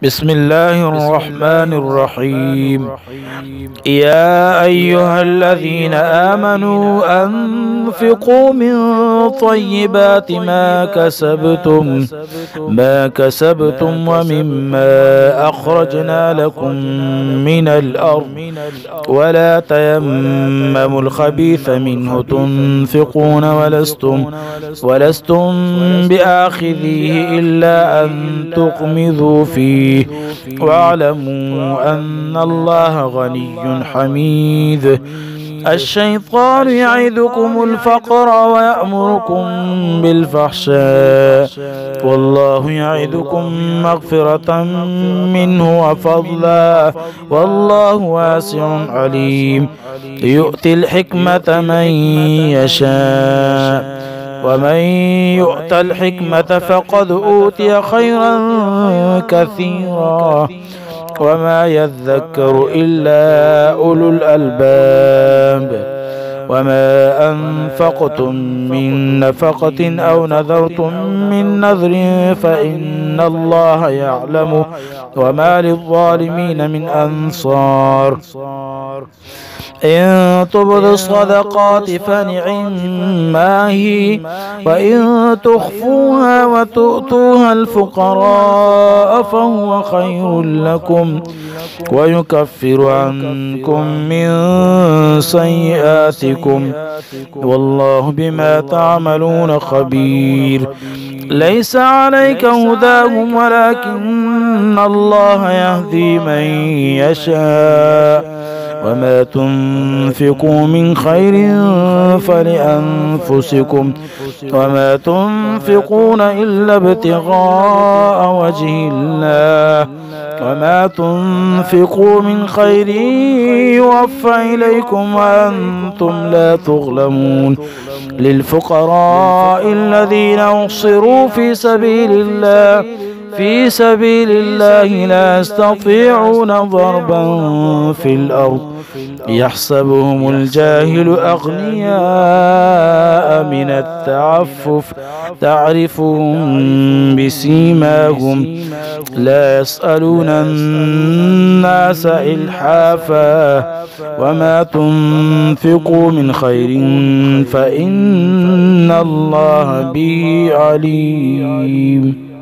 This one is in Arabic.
بسم الله الرحمن الرحيم. يا أيها الذين آمنوا أنفقوا من طيبات ما كسبتم ومما أخرجنا لكم من الأرض ولا تيمموا الخبيث منه تنفقون ولستم بآخذيه إلا أن تغمضوا فيه واعلموا أن الله غني حميد. الشيطان يعدكم الفقر ويأمركم بالفحشاء والله يعدكم مغفرة منه وفضلا والله واسع عليم. يؤتي الحكمة من يشاء ومن يؤت الحكمة فقد أوتي خيرا كثيرا وما يذكر إلا أولو الألباب. وما أنفقتم من نفقة أو نذرتم من نذر فإن الله يعلمه وما للظالمين من أنصار. إن تبدوا الصدقات فنعما هي وإن تخفوها وتؤتوها الفقراء فهو خير لكم ويكفر عنكم من سيئاتكم والله بما تعملون خبير. ليس عليك هداهم ولكن الله يهدي من يشاء وما تنفقوا من خير فلأنفسكم وما تنفقون إلا ابتغاء وجه الله وما تنفقوا من خير يوفى إليكم وأنتم لا تظلمون. للفقراء الذين أحصروا في سبيل الله لا يستطيعون ضربا في الأرض يحسبهم الجاهل أغنياء من التعفف تعرفهم بسيماهم لا يسألون الناس إلحافا وما تنفقوا من خير فإن الله به عليم.